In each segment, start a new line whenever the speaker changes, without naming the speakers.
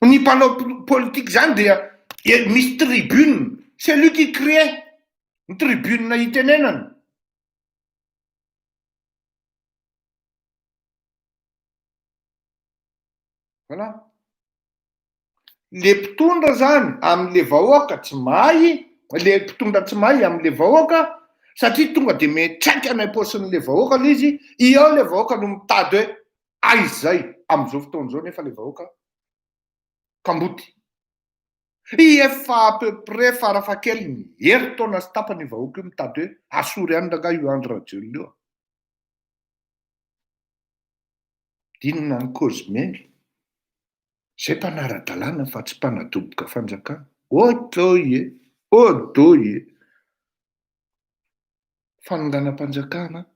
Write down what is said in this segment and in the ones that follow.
Ny mpanao politique zany dia misy tribune, c'est lui qui crée ny tribune itenenana. Voilà. Le mpitondra zany amin'le vahoaka tsy mahay, le mpitondra tsy mahay amin'le vahoaka, satria tonga de metraikana iposin'le vahoaka le izy, io le vahoaka no mitady hoe aizy zay am'izao fotoana zao nefa le vahoaka kamboty. Efa à peu près farafahakeliny herintaona sy tapany vahoaka io mitady hoe asory any ranga io andro rajolina io. Dinona ny cause mengy? Zay mpanara-dalàna fa tsy mpanadoboka fanjakana. Odoye. Fanonganam-panjakana,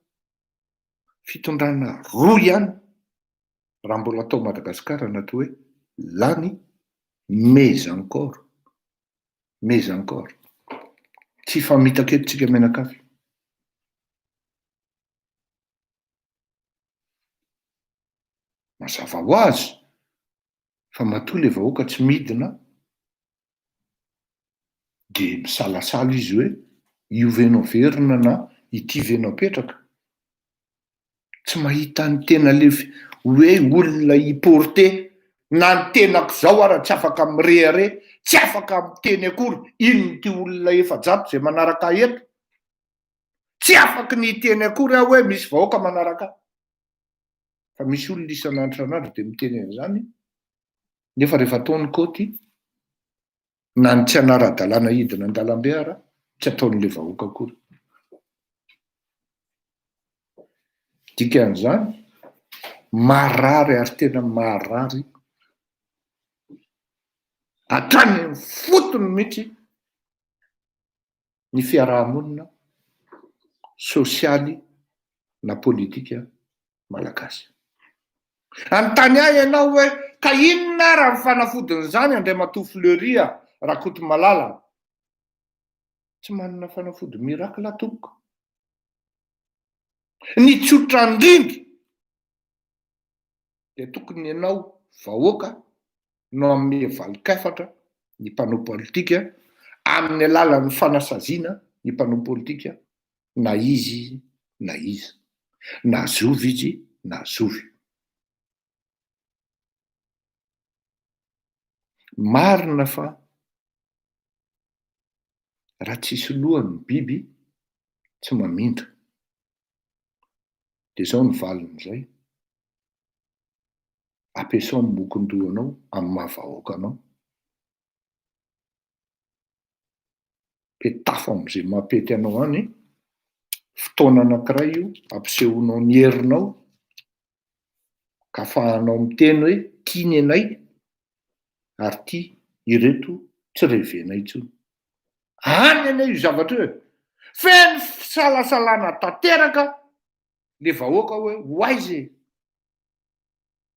fitondrana roa ihany, raha mbola atao Madagasikara natao hoe lany, mais encore. Tsy famitaka eto tsika menakavy. Mazava ho azy fa matoa le vahoaka tsy midina de misalasala izy hoe io venao verina na ity venao petraka. Tsy mahita ny tena le hoe olona hiporte na ny tenako zao ara tsy afaka mirehare, tsy afaka miteny akory ino ty olona efa-jato zay manaraka eto, tsy afaka ny teny akory aho hoe misy vahoaka manaraka. Fa misy olona isan'andro de miteny an'izany, nefa rehefa ataony koty na ny tsy anara-dalàna hidina an-dalambe ara tsy ataon'le vahoaka akory. Dikan'izany marary ary tena marary hatrany amin'ny fotony mihitsy ny fiarahamonina sosialy na politika malagasy. Anontany ahy ianao hoe ka inona raha ny fanafodin'izany Andriamatoa Fleury Rakotomalala? Tsy manana fanafody miracle tompoko. Ny tsotra indrindra de tokony ianao vahoaka no amin'ny valik'efatra ny mpanao politika amin'ny alalan'ny fanasaziana ny mpanao politika, na izy na iza, na zovy izy na zovy. Marina fa raha tsisy lohany biby tsy mamindra. De zao ny valin'izay. Ampiasao ny mokondohanao amin'ny mahavahoakanao. Petafo am'izay mampety anao any, fotoana anankiray io ampisehonao ny herinao ka afahanao miteny hoe tiany anay ary ty ireto tsy revenay intsony. Any anay io zavatra io. Feno fisalasalana tanteraka le vahoaka hoe hoaizy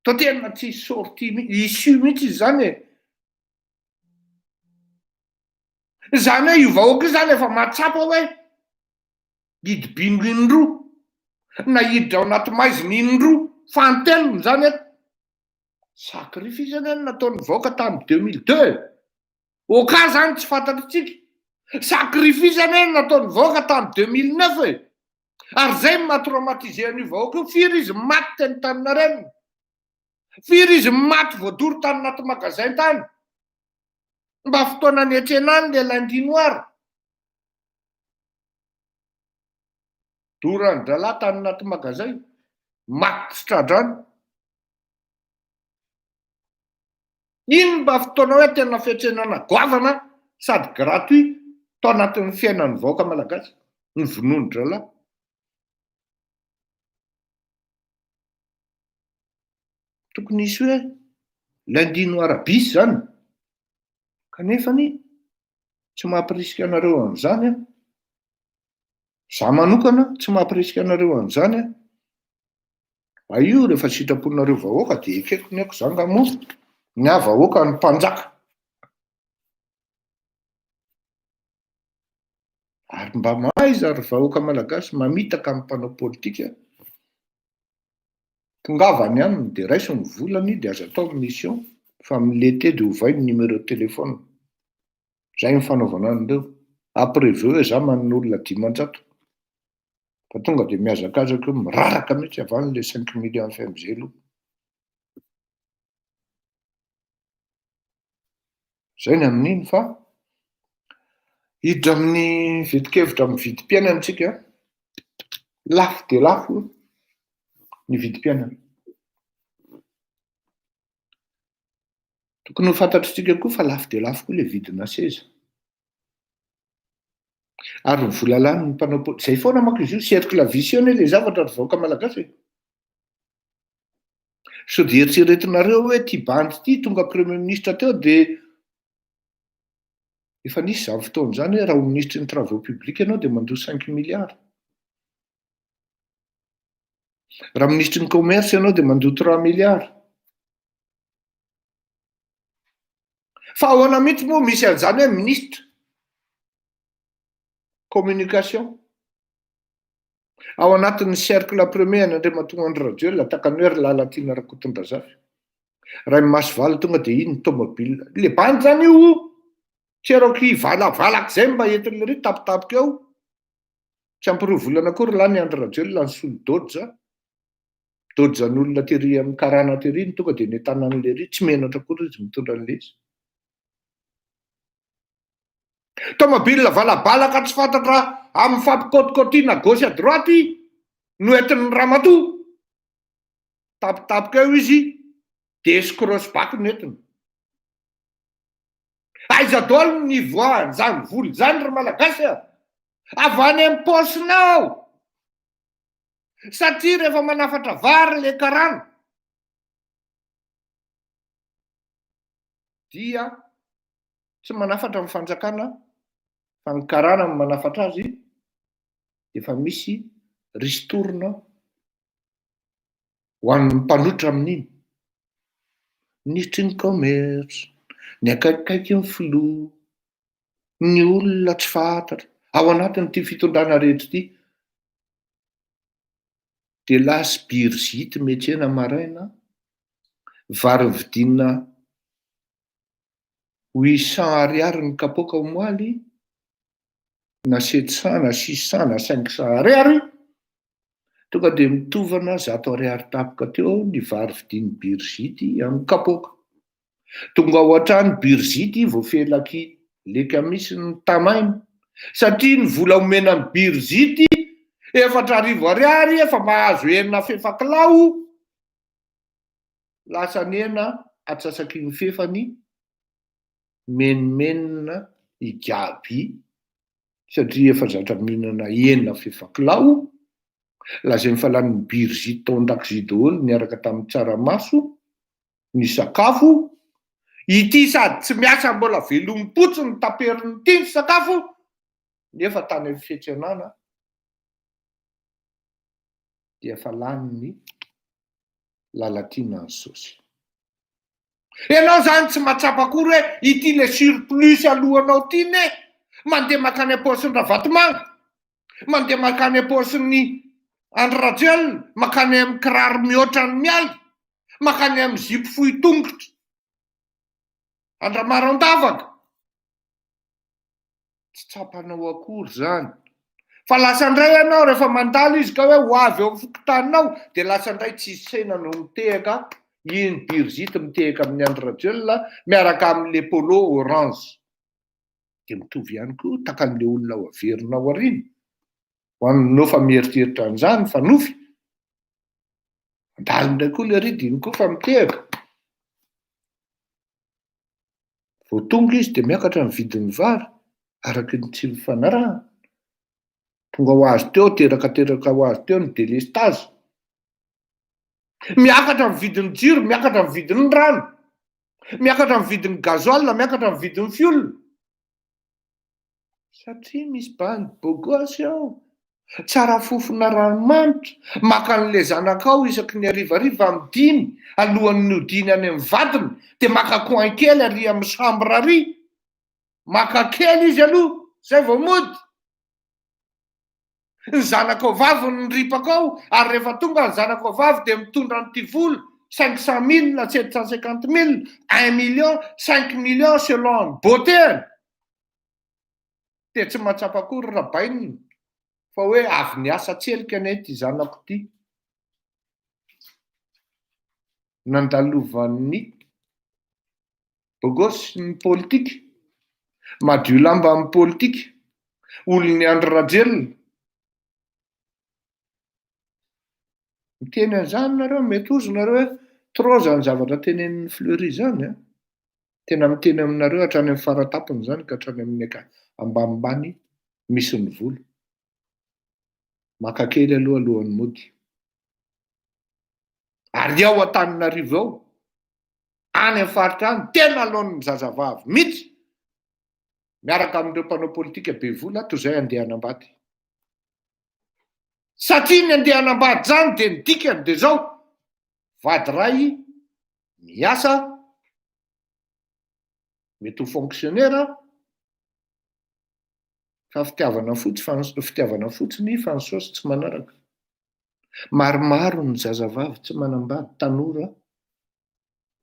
to tena tsy sorti issue mihitsy izy zany e. Zany hoe io vahoaka io zany efa mahatsapa hoe hidibino indroa na hiditra ao anaty maizina indroa fantelony zany eto. Sakrifisy any nataon'ny vahoaka tamin'ny 2002. Oka zany tsy fantatritsika. Sakrifisy any nataon'ny vahoaka tamin'ny 2009 e. Ary zay mahatraumatiser an'io vahoaka io. Firy izy maty teny Antaninarenina. Firy izy maty voadoro tany anaty magasin tany. Mba fotoana niatrena any le lundi noir. Dorany drala tany anaty magasin. Maty stradrany. Ino mba fotoana hoe tena fiantsenana goavana sady gratuit tao anatin'ny fiainan'ny vahoaka malagasy ny vonoany drala. Tokony isy hoe lundi noir bis zany. Kanefany tsy mampirisika anareo an'izany a. Za manokana tsy mampirisika anareo an'izany a. Io rehefa sitraponareo vahoaka de ekeko ny aiko zany ngamoa ny vahoaka ny mpanjaka. Ary mba mahay zary vahoaka malagasy mamitaka amin'ny mpanao politika. Tongavany aminy de raiso ny volany de azo atao mission fa milete de ovay ny numéro de téléphone. Zay mifanaovana an'ireo. Après-veo za man'olona 500. Fa tonga de mihazakazaka eo miraraka mihitsy avy any le 5 millions FMZ aloha. Zay ny amin'iny fa hiditra amin'ny vidikevitra amin'ny vidim-piainana antsika, lafo de lafo ny vidim-piainana. Tokony ho fantatritsika koa fa lafo de lafo koa le vidina seza. Ary ny vola lany ny mpanao zay foana manko izy io, cercle vicieux le zavatra vahoaka malagasy. So de eritreretinareo hoe ty bandy ty tonga premier ministre teo de efa nisy zany fotoana zany hoe raha ho ministre ny travaux publics ianao de mandoa 5 milliards. Raha ministre ny commerce ianao de mandoa 3 milliards. Fa ahoana mihitsy moa misy an'izany hoe ministre communication ao anatin'ny cercle premier an'Andriamatoa Andry takan'hery Lalatiana Rakotondrazafy. Ray Masivaly tonga de iny tomobile. Le bandy zany io Cherokee valavalaka zay mba entin'le ry tapitapika eo. Tsy ampirova volana akory lany Andry Rajoelina ny solo Dodge. Dodge n'olona tery amin'ny karana tery iny tonga de netana an'le ry tsy menatra akory izy mitondra an'le izy. Tomobile valabalaka tsy fantatra amin'ny fampikotikotiana gauche à droite no entin'ny Ramatoa. Tapitapika eo izy de escroche back netiny. Aiza daholo ny voa zany voly zany ry malagasy avy any amin'ny posinao. Satria rehefa manafatra vary le karana dia tsy manafatra amin'ny fanjakana fa ny karana ny manafatra azy, efa misy ristourna ho an'ny mpanotra amin'iny. Ministry ny commerce, ny akaikikaiky ny filoha, ny olona tsy fantatra ao anatin'ity fitondrana rehetra ity. De lasy birzity metsena maraina, vary vidina 800 ariary ny kapoaka ao moaly, na 700 na 600 na 500 ariary, tonga de mitovana 100 ariary tapaka teo ny vary vidiny birzity amin'ny kapoaka. Tonga ao an-trano birzity voafelaky leka misy ny tamainy, satria ny vola omena ny birzity 4,000 ariary efa mahazo enina fefakilao, lasa ny hena atsasaky ny fefany menimenina igaby, satria efa zatra mihinana enina fefakilao. Lazay fa lany birzity tao an-dakozia daholo niaraka tamin'ny tsaramaso ny sakafo. Ity sady tsy miasa mbola velom-potsiny taperin'ny ty ny sakafo, nefa tany amin'ny fiantsenana dia efa lany ny Lalatiana ny saosy. Ianao zany tsy mahatsapa akory hoe ity le surplus alohanao ty ne mandeha makany am-paosin'ny Ravatomanga, mandeha makany am-paosin'ny Andry Rajoelina, makany amin'ny kiraro mihoatra ny mialy, makany amin'ny zipo fohy tongotra Andramaraondavaka. Tsy tsapanao akory zany. Fa lasa indray ianao rehefa mandalo izy ka hoe ho avy eo amin'ny fokotaninao de lasa indray tsisy sena no mitehaka iny birzity mitehaka amin'ny Andry Rajoelina miaraka amin'le polo orange. De mitovy ihany koa takan'le olona ho averinao ariny. Ho anao fa mieritreritra an'izany fa nofy. Mandalo indray koa le ridiny koa fa mitehaka. Vao tonga izy de miakatra ny vidin'ny vary araky ny tsy mifanarahana. Tonga ho azy teo, teraka ho azy teo ny délestage. Miakatra ny vidin'ny jiro, miakatra ny vidin'ny rano, miakatra ny vidin'ny gazoil, miakatra ny vidin'ny fiola. Satria misy bandy bogosy ao, tsara fofona ranomanitra, maka an'le zanakao isaky ny arivariva amin'ny 5 alohan'ny hodiny any amin'ny vadiny, de maka coin kely ary amin'ny chambre ary. Maka kely izy aloha, zay vao mody. Ny zanakao vavy ny ripakao, ary rehefa tonga ny zanakao vavy de mitondra an'ity vola 500 000, 750 000, 1 million, 5 millions selon ny beauté. De tsy mahatsapa akory rabainy fa hoe avy ny asa tselika ane ty zanako ty. Nandalovan'ny bogosy ny politika, madio lamba amin'ny politika, olony Andry Rajoelina. Miteny an'izany nareo, mety ozy nareo hoe trop zany zavatra tenenin'ny Fleury zany a. Tena miteny aminareo hatrany amin'ny faratapony zany ka hatrany amin'ny ambanimbany misy ny volo. Maka kely alohan'ny mody. Ary ao Antananarivo ao, any amin'ny faritra any, tena alohan'ny zazavavy mihitsy, miaraka amin'ireo mpanao politika be vola toy izay andeha hanambady. Satria ny andeha hanambady zany de ny dikany de zao, vady ray miasa, mety ho fonctionnaire, fa fitiavana fotsiny fa ny saosy tsy manaraka. Maromaro ny zazavavy tsy manambady, tanora,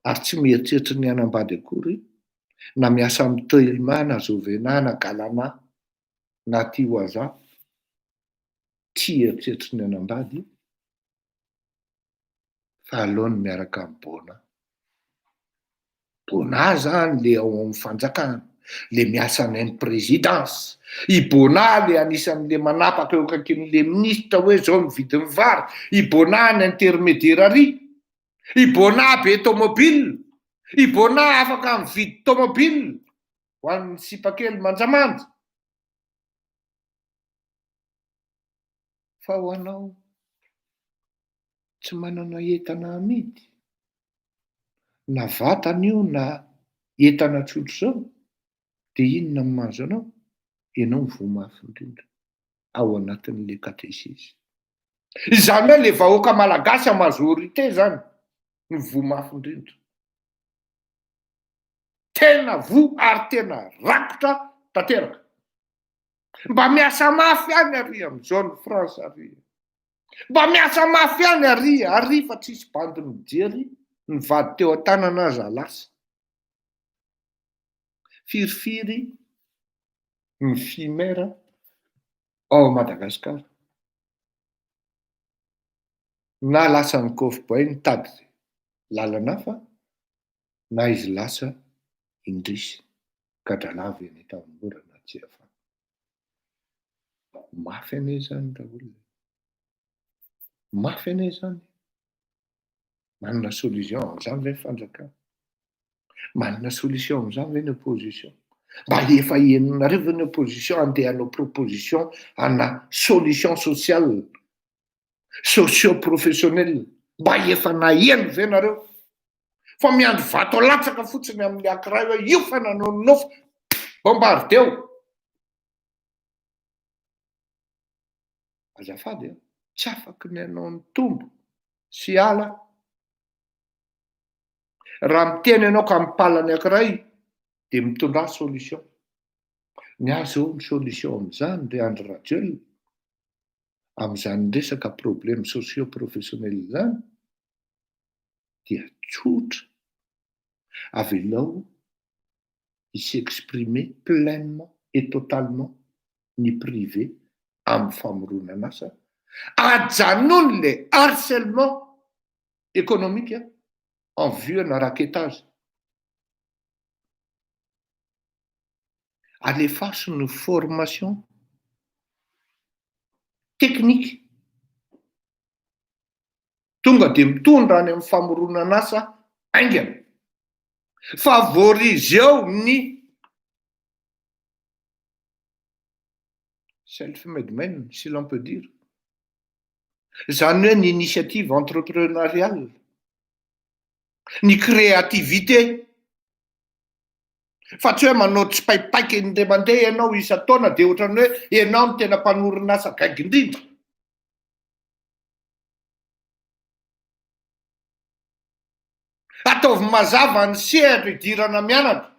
ary tsy mieritreritra ny hanambady akory, na miasa amin'ny Telma na Jovena na Galana na Tiwaza, tsy eritreritry ny hanambady fa aleony miaraka amin'ny Bona. Bona zany le ao amin'ny fanjakana, le miasa any présidence. I Bona le anisan'le manapaka eo akaikin'le ministra hoe zao ny vidin'ny vary. I Bona ny intermédiaire. I Bona be tomobile. I Bona afaka mividy tomobile ho an'ny sipakely manjamanja. Fa ho anao tsy manana entana amidy, na vatana io na entana tsotra zao, de inona ny mahazo anao? Ianao ny voamafy indrindra ao anatin'le katesisy. Izany hoe le vahoaka malagasy majorité zany ny voamafy indrindra. Tena ary tena rakotra tanteraka. Mba miasa mafy any ary amin'izao ny France ary. Mba miasa mafy any ary fa tsisy bandy mijery ny vady teo an-tanana aza lasa. Firifiry ny fimera ao Madagasikara. Na lasa ny cowboy nitady lalana hafa, na izy lasa indrisy kadralava eny an-tanimborana tsy afaka. Mafy ane zany daholo. Mafy ane zany. Manana solution amin'izany ve ny fanjakana? Manana solution amin'izany ve ny opposition? Mba efa henonareo ve ny opposition andeha hanao proposition ana solution sociale, socio-professionnelle? Mba efa naheno ve nareo? Fa miandry vato latsaka fotsiny amin'ny ankiray hoe io fa nanao ny nofo, bombardeo. Azafady tsy afaky ny anao ny tombo sy ala. Raha miteny ianao ka mipala ny ankiray de mitondra solution. Ny azo ny solution amin'izany de Andry Rajoelina amin'izany resaka problème socio-professionnel zany dia tsotra. Avelao i s'exprimer pleinement et totalement ny privé amin'ny famoronana asa. Ajanony le harcèlement économique en vue na raquettage. Alefaso ny formation technique. Tonga de mitondra any amin'ny famoronana asa aingana. Favoriseo ny self-made men, si l'on peut dire. Zany hoe ny initiative entrepreneuriale, ny créativité. Fa tsy hoe manao tsy paipaiky indray mandeha ianao isan-taona de ohatrany hoe ianao no tena mpanorina asa gaigy indrindra. Ataovy mazava ny sehatra idirana mianatra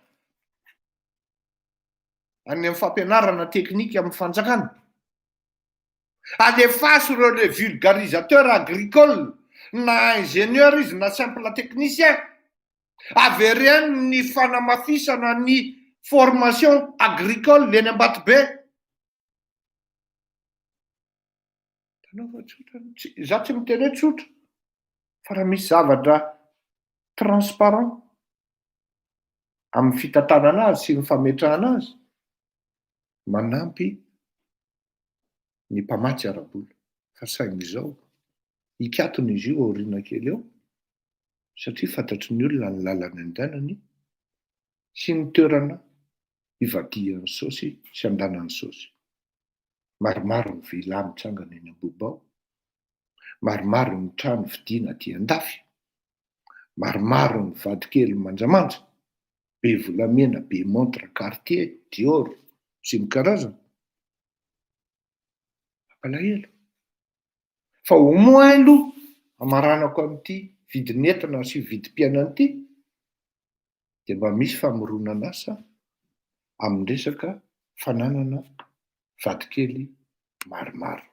any amin'ny fampianarana teknika amin'ny fanjakana. Alefaso ireo le vulgarisateur agricole, na ingénieur izy na simple technicien avereny ny fanamafisana ny formation agricole leny ambato be za tsy miteny hoe tsotra fa raha misy zavatra transparent amin'ny fitantanana azy sy ny fametrahana azy manampy ny mpamatsy arabola fa saingy izao hikatony izy io aoriana kely eo satria fantatry ny olona ny lalany andehanany sy ny toerana ivadihan'ny saosy sy andanan'ny saosy maromaro ny vila mitsangana eny Ambobao, maromaro ny trano vidiana aty Andafy, maromaro ny vadikely manjamanja, be volamena, be montre Cartier, Dior, sy ny karazana. Apalahelo. Fa au moins aloha amaranako amin'ity vidin'entana sy vidim-piainana ity dia mba misy famoronana asa amin'ny resaka fananana vadikely maromaro.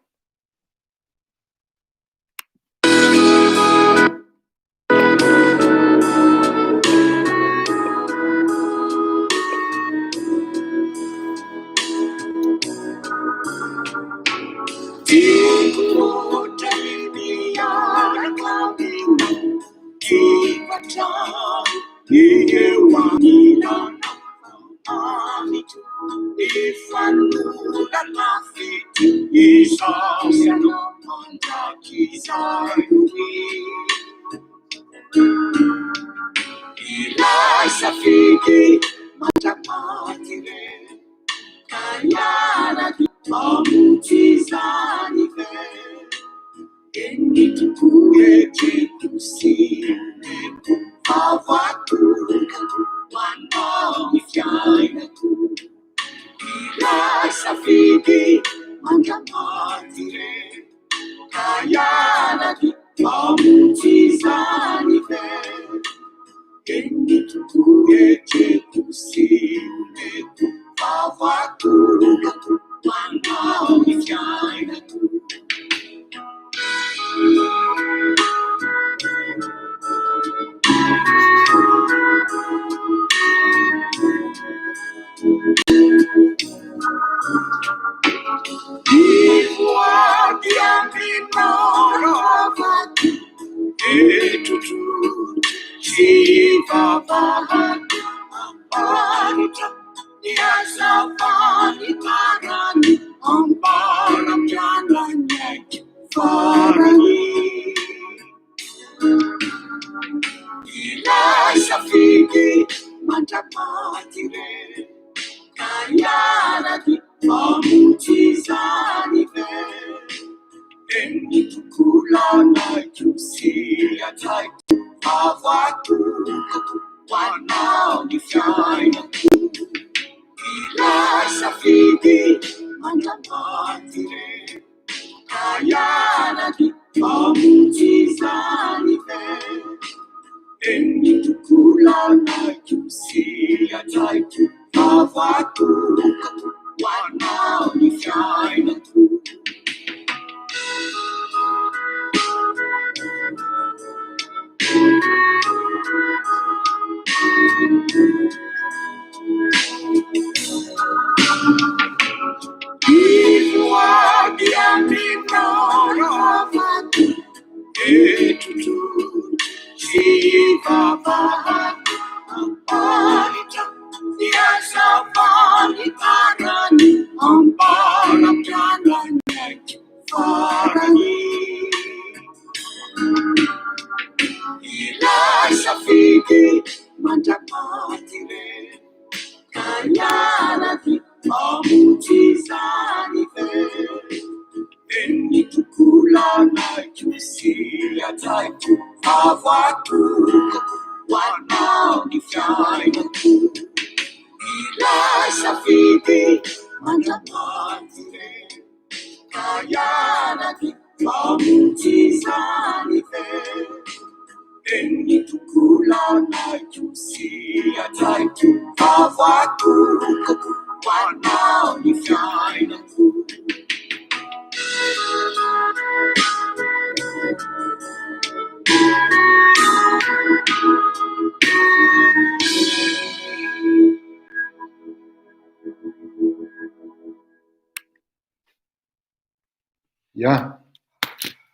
ia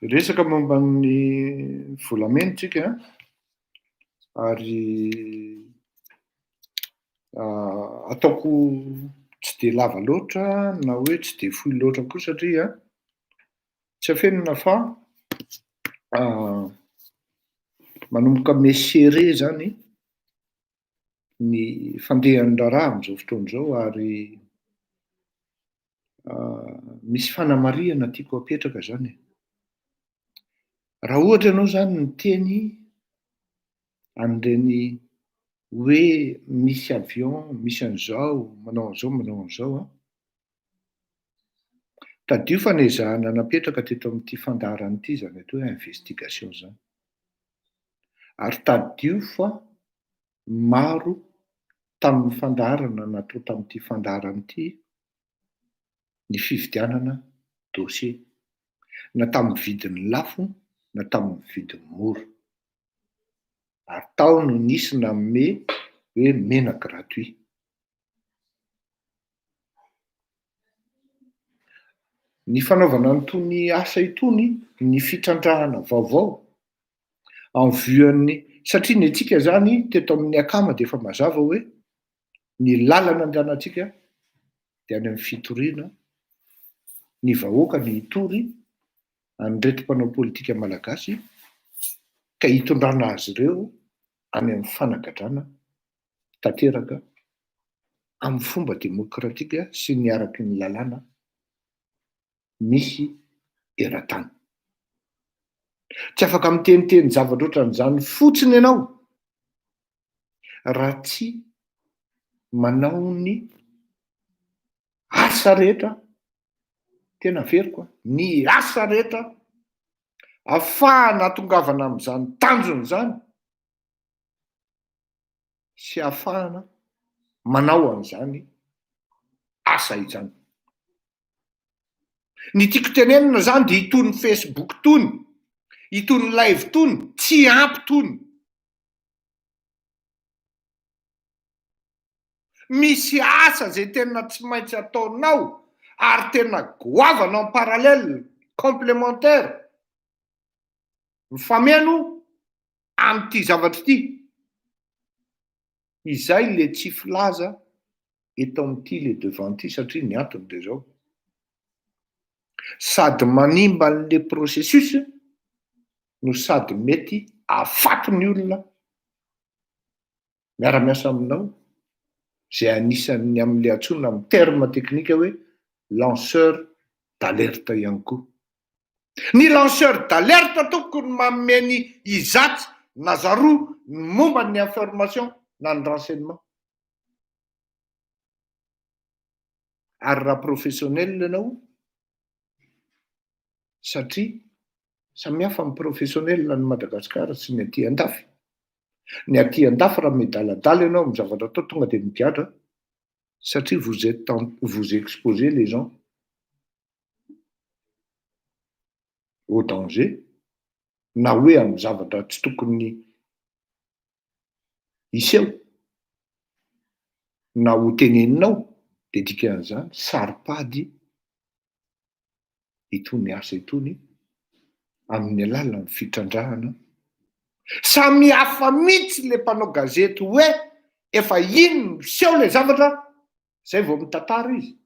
resaka momba ny volamena tsika ary ataoko tsy de lava loatra na hoe tsy de fohy loatra koa satria tsy afenina fa manomboka mesere zany ny fandehan'ny raharaha am'izao fotoana zao ary misy fanamariana tiako apetraka zany raha ohatra ianao zany ny teny an'ireny hoe misy avion misy an'izao manao an'izao a tadio fanezahana napetraka teto amin'ity fandarana ity zany atao hoe investigation zany ary tadio fa maro tamin'ny fandarana natao tamin'ity fandarana ity ny fividianana dossier na tamin'ny vidiny lafo na tamin'ny vidiny mora ary tao no nisy nanome hoe mena gratuit ny fanaovana n'itony asa itony ny fitrandrahana vaovao envuan'ny satria ny atsika zany teto amin'ny akama de efa mazava hoe ny lalana andehanantsika de any amin'ny fitoriana ny vahoaka ny itory an'reto mpanao politika malagasy ka hitondrana azy ireo any amin'ny fanagadrana tanteraka amin'ny fomba demokratika sy ny araky ny lalàna misy eran-tany tsy afaka miteniteny zavatra ohatran'izany fotsiny ianao raha tsy manao ny asa rehetra tena veriko ny asa rehetra ahafahana atongavana amin'izany tanjony zany sy ahafahana manao an'izany asa izany ny tiako tenenina zany de itony Facebook tony itony live tony tsy ampy tony misy asa zay tena tsy maintsy ataonao ary tena goavanao en parallèle complémentaire mifameno am'ity zavatra ity izay le tsy filaza eto amin'ity le devant ity satria ny antony de zao sady manimba an'le processus no sady mety afato ny olona miara-miasa aminao zay anisan'ny amin'le antsona amin'ny terme teknika hoe lanceur d'alerte ihany koa ny lanceur d'alerte tokony mameny izatsy na zaroa ny momba ny information na ny renseignement ary raha professionnel ianao satria samihafa amin'ny professionnel ny Madagasikara sy ny aty andafy ny aty andafy raha midaladala ianao amin'ny zavatra atao tonga de migadra satria vous exposez les gens au danger na hoe amin'ny zavatra tsy tokony iseho na ho teneninao de dikan'izany saripady itony asa itony amin'ny alalan'ny fitrandrahana samy hafa mihitsy le mpanao gazety hoe efa ino miseho le zavatra zay vao mitantara izy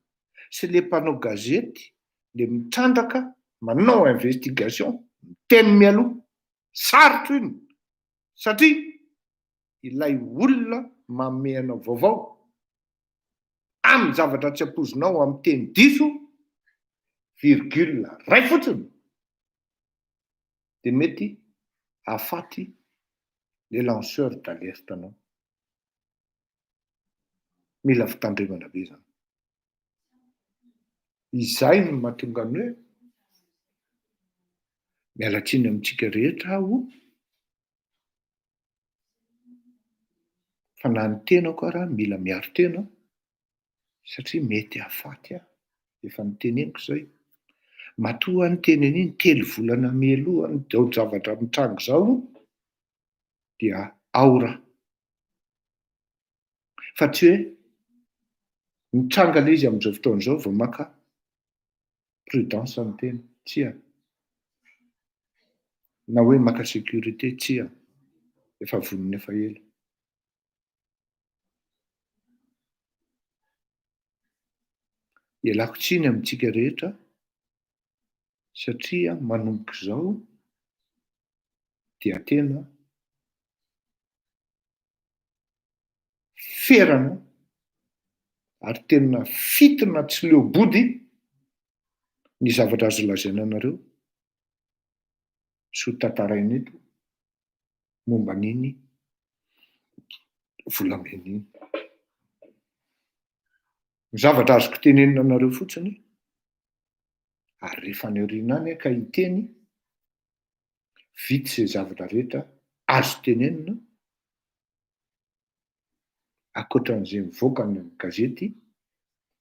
sy le mpanao gazety le mitrandraka manao investigation miteny mialoha sarotro iny satria ilay olona manome anao vaovao amin'ny zavatra tsy ampozinao amin'ny teny diso virgule ray fotsiny de mety afaty le lanceur d'alerte anao mila fitandremana be zany izay no mahatonga ny hoe mialatsiny amintsika rehetra aho fa na ny tenako araha mila miaro tena satria mety afaty aho efa niteneniko zay matoa ny teneniny telo volana mialoha ny dao zavatra mitrango zao dia aora fa tsy hoe mitranga le izy amin'izao fotoan'izao vao maka prudence ny teny tsia na hoe maka sécurité tsia efa vonony efa ela ialako tsiny amintsika rehetra satria manomboka izao dia tena ferana ary tena fitina tsy leo body ny zavatra azo lazaina anareo so tantaraina eto momba niny volamena iny ny zavatra azoko tenenina anareo fotsiny ary rehefa ny aoriana any ka hiteny vitsy izay zavatra rehetra azo tenenina akoatran'izay mivoaka ny gazety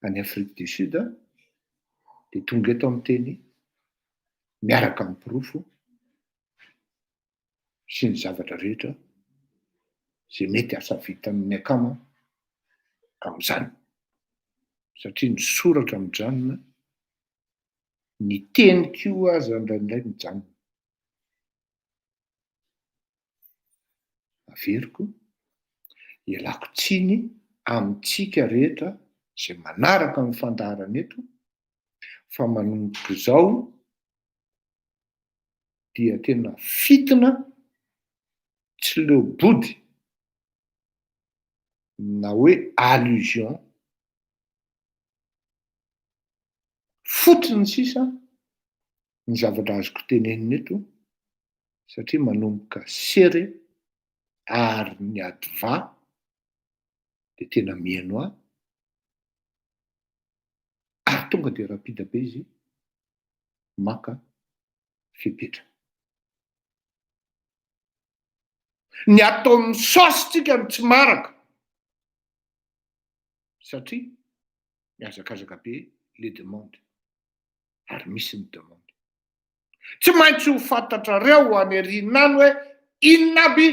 any Afrique du Sud dia tonga eto amin'ny teny miaraka amin'ny pirofo sy ny zavatra rehetra izay mety asa vita amin'ny akama amin'izany satria ny soratra mijanona ny teny koa aza indraindray mijanona averiko ialako tsiny amintsika rehetra izay manaraka ny fandaharana eto fa manomboka izao dia tena fitina tsy leo body na hoe allusion fotony sisa ny zavatra azoko tenenina eto satria manomboka sery ary ny adva dia tena mihaino ahy ary tonga dia rapida be izy maka fepetra ny ataon'ny saositsika ny tsy maraka satria miazakazaka be le demande ary misy ny demande tsy maintsy ho fantatrareo any arinany hoe inona aby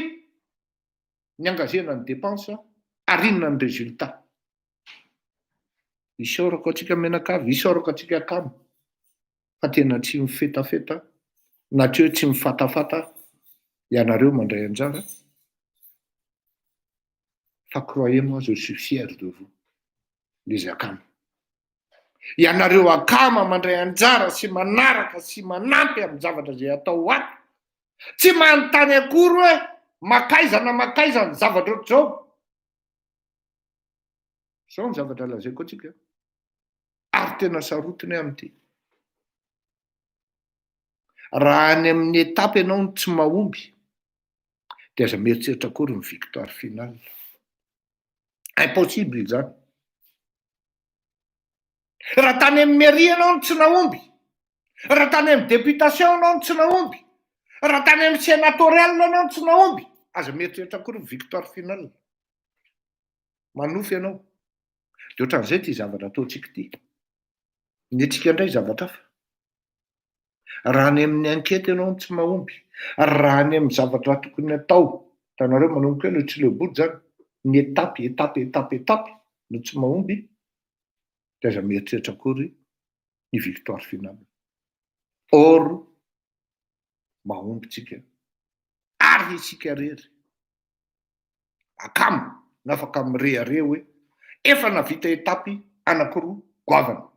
ny angazena ny dépense ary inona ny résultat isaorako atsika menakavy isaorako atsika akamo fa tena tsy mifetafeta na tsy hoe tsy mifatafata ianareo mandray anjara fa croyez-moi je suis fier de vous les akamo ianareo akama mandray anjara sy manaraka sy manampy amin'ny zavatra izay atao ato tsy manontany akory hoe makaiza ny zavatra ohatr'izao zao ny zavatra lazaiko atsika ary tena sarotiny amin'ity raha any amin'ny etapy ianao ny tsy mahomby dia aza mieritreritra akory ny victoire finale impossible izany raha tany amin'ny mairie ianao ny tsy nahomby raha tany amin'ny députation ianao ny tsy nahomby raha tany amin'ny sénatorial ianao ny tsy nahomby aza mieritreritra akory ny victoire finale manofy ianao dia ohatran'izay ty zavatra ataontsika ity ny antsika indray zavatra hafa raha ny amin'ny ankety ianao ny tsy mahomby raha ny amin'ny zavatra tokony atao tanareo manomboka hoe no tsy leo body zany ny etapy no tsy mahomby dia aza mieritreritra akory ny victoire finale or mahomby tsika ary isika rery akamo nafaka mirehare hoe efa navita etapy anankiroa goavana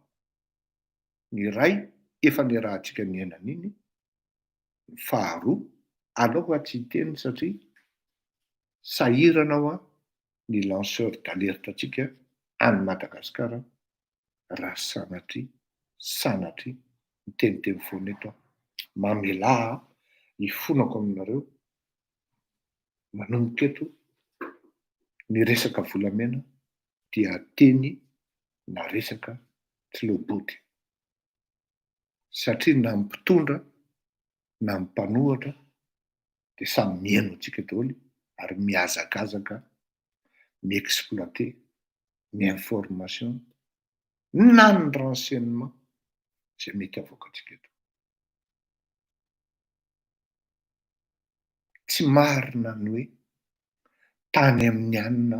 ny iray efa niarahantsika ny ainan'iny ny faharoa aloha tsy hiteny satria sahirana ao ny lanceur d'alerte atsika any Madagasikara raha sanatry ny teniteny foana eto aho mamelaha hifonako aminareo manomboka eto ny resaka volamena dia teny na resaka tsy leo body satria na mpitondra na mpanohatra dia samy mihaino antsika daholo ary mihazakazaka miexploiter ny information na ny renseignement izay mety avoaka antsika eto tsy marina ny hoe tany amin'ny anina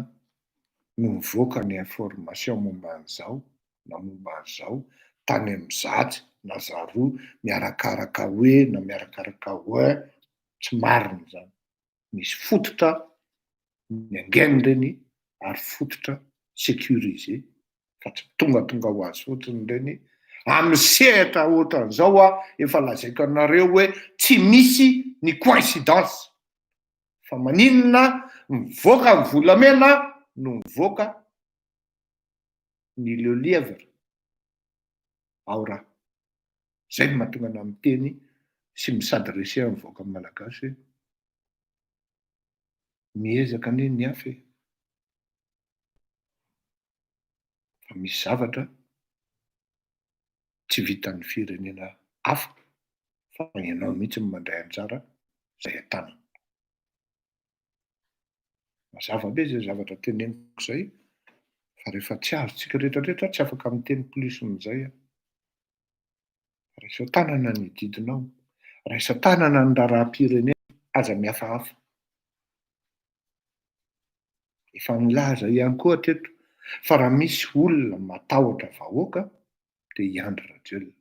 no mivoaka ny information momba an'izao na momba an'izao tany am'zatsy na zaroa miarakaraka hoe na miarakaraka hoe tsy marina zany. Misy fototra ny angeny reny ary fototra sécurisé fa tsy tongatonga ho azy fotsiny reny amin'ny sehatra ohatran'izao a efa lazaiko anareo hoe tsy misy ny coïncidence fa maninona mivoaka ny volamena no mivoaka ny lelièvre ao raha zay ny mahatonga ana amin'ny teny sy misadrese amin'ny voaka amin'ny malagasy hoe miezaka anie ny afy fa misy zavatra tsy vitan'ny firenena hafa fa ianao mihitsy ny mandray anjara zay an-tanana. Mazava be zay zavatra teneniko zay fa rehefa tsy azotsika rehetrarehetra tsy afaka miteny plusn'izay a. Raisa tanana ny didinao, raisa tanana ny raharaham-pirenena aza mihafahafa. Efa milaza ihany koa teto fa raha misy olona matahotra vahoaka dia i Andry Rajoelina.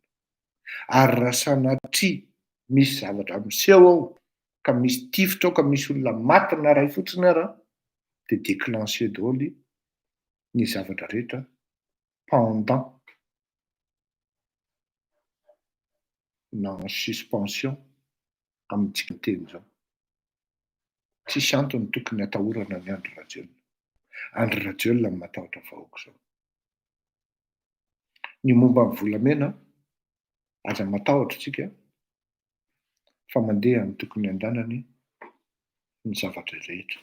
Ary raha sanatria misy zavatra miseho ao ka misy tifitra ao ka misy olona maty na ray fotsiny ara dia déclenché daholo ny zavatra rehetra pendant na en suspension amintsika teny zao. Tsisy antony tokony atahorana ny Andry Rajoelina. Andry Rajoelina ny matahotra vahoaka zao. Ny momba ny volamena aza matahotra tsika fa mandeha amin'ny tokony andanany ny zavatra rehetra.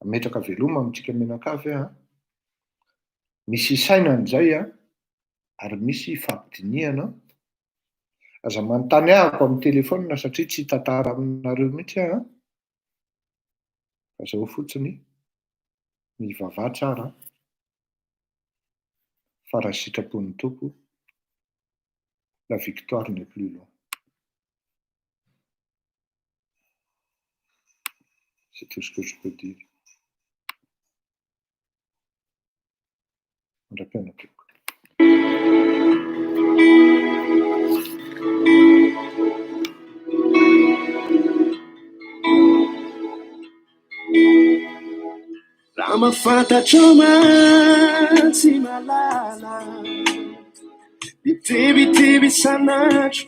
Ametraka veloma amintsika menakavy a misy saina an'izay a ary misy fampidiniana. Aza manontany ahako amin'ny telefona satria tsy tantara aminareo mihitsy a fa zao fotsiny mivavah tsara fa raha sitrapon'ny tompo la victoire n'est plus loin. C'est tout ce que je peux dire. Rappenapoko.
Raha mafantatrao matsy malala bitebiteby sanatro.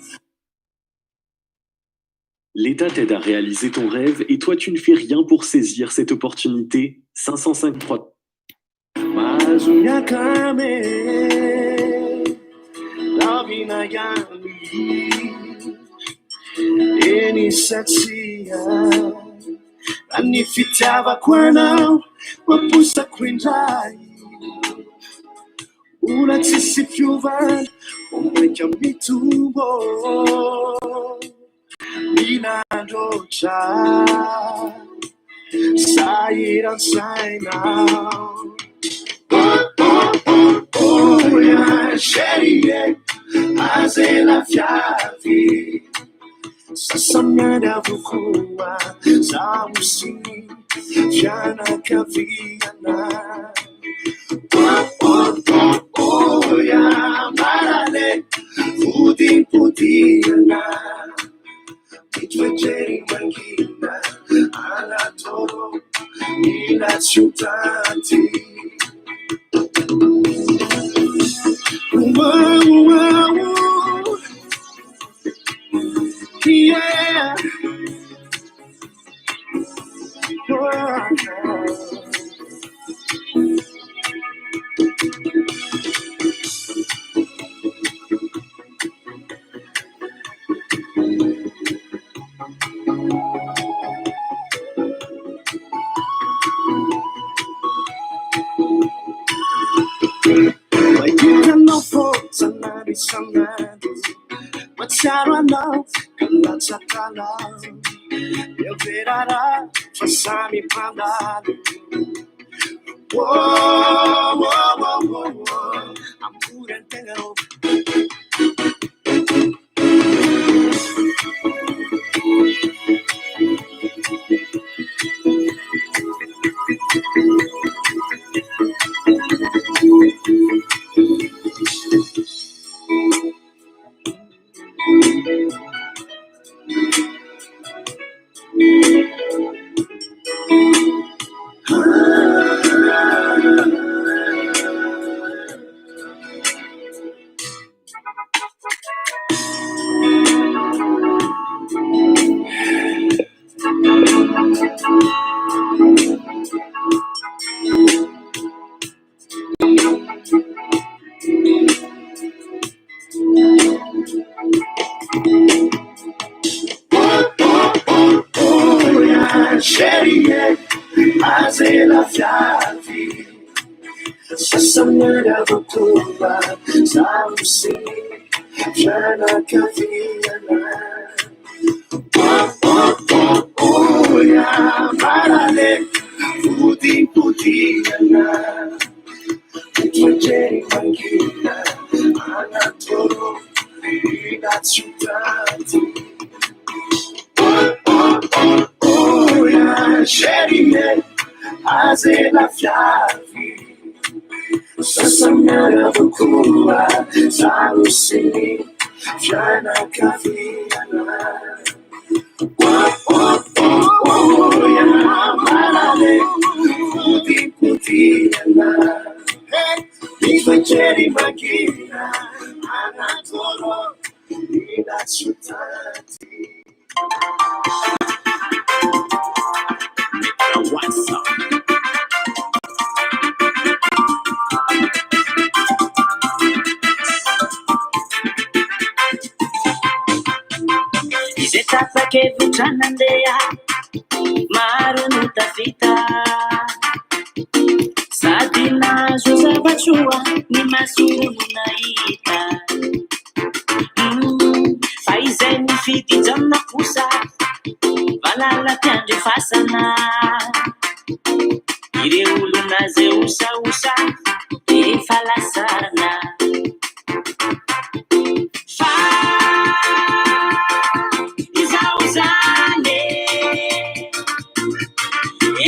L'État t'aide à réaliser ton rêve et toi tu ne fais rien pour saisir cette opportunité. 553.
Mazunyakame Lavinayami Enisatia Anifitava kwanao Wapusako indray Unatsisifiuvan Umweka mitumbo Minandocha Sairan now. Oh, yeah, chérie, azé la fiavi. Sasamyana vukua, samusi, fiana kaviana. Oh, yeah, marale, pudiana. Itwejeri mangina, ala toro, ila ciutanti. Wow, yeah. But Sarah now, Kalasakala, you verara, Fasami Panda. Whoa, whoa, whoa, whoa, whoa, I'm good and tell. fiavy sasamnaravokoa zaosy fianakaviana oya marale vodipodiana mitranjery mangina anatoro inatsutati oya sherine azela fiavy sasamnaravokoa zaosy fianakaviana oya marale vodipodiana mitranjery mangina anatoro inatsutati
Izetapakevitranandeha maro no tafita sady nazo zava-tsoa ny masolo no nahita fa izay mifidy janona kosa valala mpiandrefasana ireo olona zay osaosa efa lasarana fa izao zany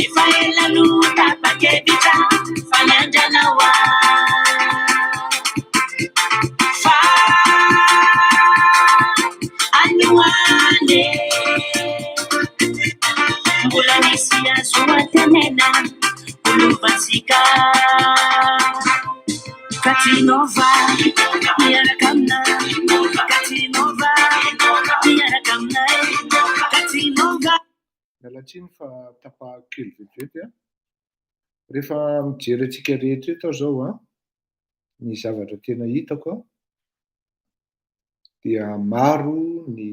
efa ela no tapakevitra fa niandranaoa fa anioane mbola nisy azo atenena olovantsika katinova miaraka aminay katinova miaraka aminay katinova
mialatsiny fa tapahakely vetivety a rehefa mijery atsika rehetra eto aho zao a ny zavatra tena hitako a dia maro ny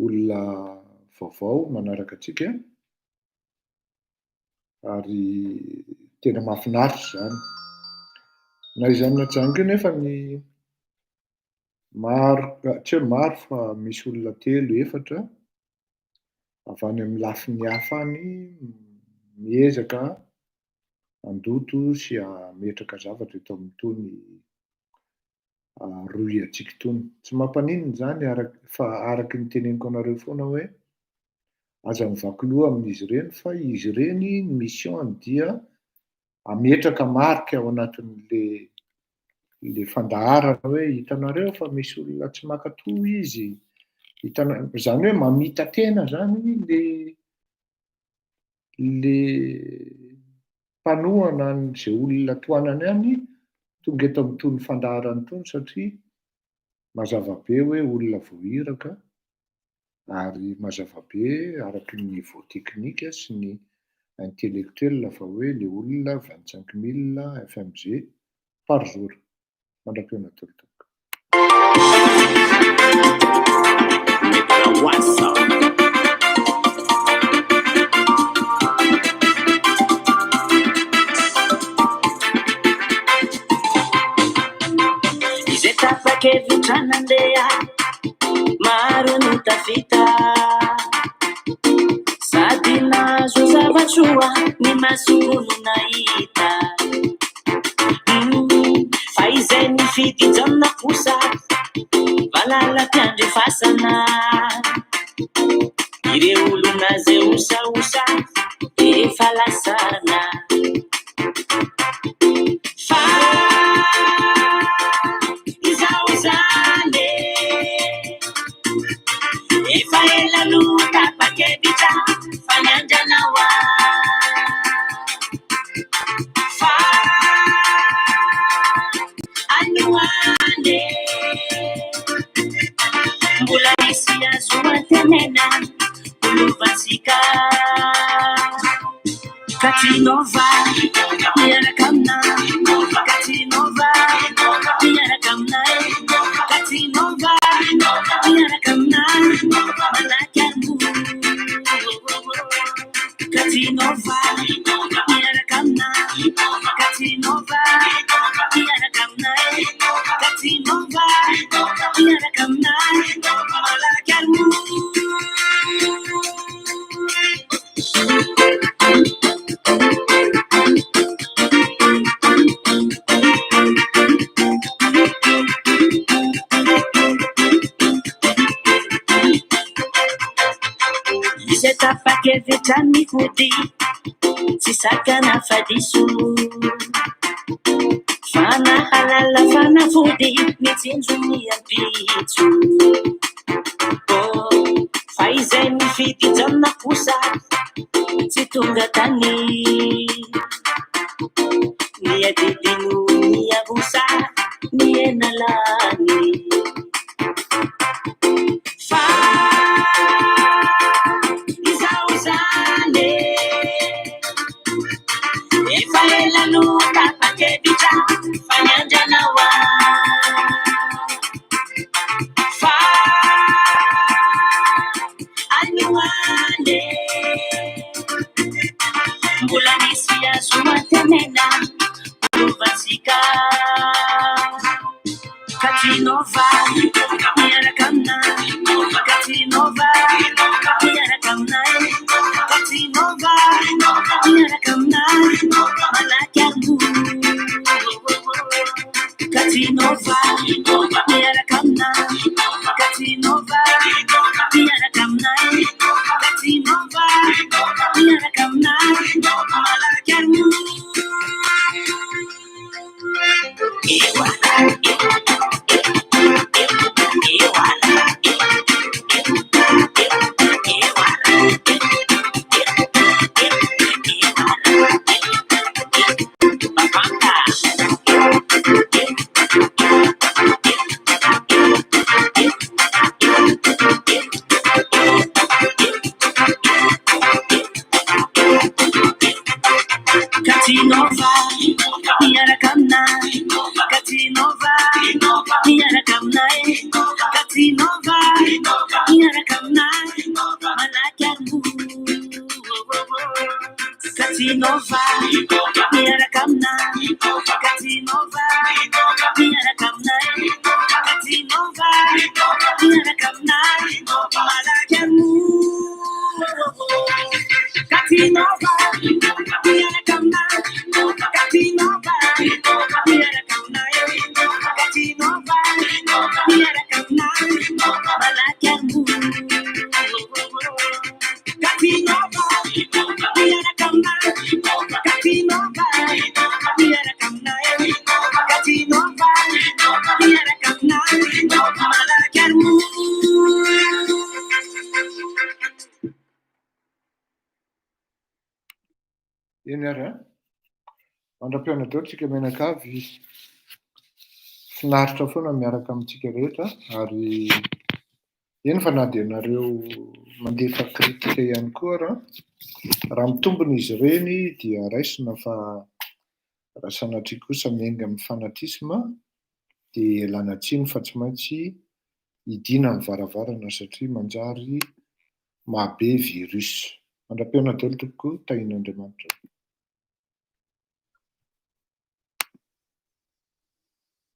olona vaovao manaraka atsika ary tena mahafinaritra zany na izany natsango io nefa ny maro tsy hoe maro fa misy olona telo efatra avy any amin'ny lafiny hafa any miezaka andoto sy ametraka zavatra eto amin'itony roy atsika itony tsy mampaninona zany fa araky ny teneniko anareo foana hoe aza mivaky loha amin'izy ireny fa izy ireny ny mission dia ametraka marika ao anatin'le fandaharana hoe hitanareo fa misy olona tsy makatoa izy zany hoe mamita tena zany le mpanohana zay olona toanany any tonga eto amin'itony fandaharana itony satria mazava be hoe olona voahiraka ary mazava be araky ny niveau teknika sy ny intellectuel fa hoe le olona 25 000 FMG par jour mandram-piona tolotoka
izetapakevitranandeha maro no tafita sady nazo zava-tsoa ny masolo no nahita fa izay mifidy janona kosa valala mpiandrefasana ireo olona zay osaosa efa lasarana fa izao zany efa ela no tapakevitra fa niandranaoa fa anioane mbola nisy azo atenena olovantsika katinova miaraka aminay katinova miaraka aminay katinova miaraka aminay malaky amo katinova tapakevitra mihody tsy sakana fadiso fanahalala fanafody mitsinjo miampitso fa izay mifidy janona kosa tsy tonga tany miadidino miavosa mienalany fa izao zany efa elano tapakevitra fanyandranawa fa anyuane mbola nisy azo antenena rovasika Katinova miarakamna Katinova miarakamna Katinova miarakamna malakarmu Katinova miarakamna Katinova miarakamna Katinova miarakamna malakarmu Katinova miarakamna Katinova miarakamna Katinova miarakamna malakarmu Katinova miarakamna Katinova miarakamna Katinova miarakamna malakarmu Katinova miarakamna Katinova miarakamna Katinova miarakamna malakarmu Katinova miarakamna Katinova miarakamna Katinova miarakamna malakarmu
eny ary a mandra-piona deo tsika menakavy finaritra foana miaraka amintsika rehetra ary eny fa na dia nareo mandefa kritika ihany koa raha mitombona izy ireny dia raisina fa raha sanatria kosa miainga amin'ny fanatisma dia elana tsiny fa tsy maintsy idina amin'ny varavarana satria manjary mahabe virus. Mandra-piona daholo tokoa tahin'Andriamanitra.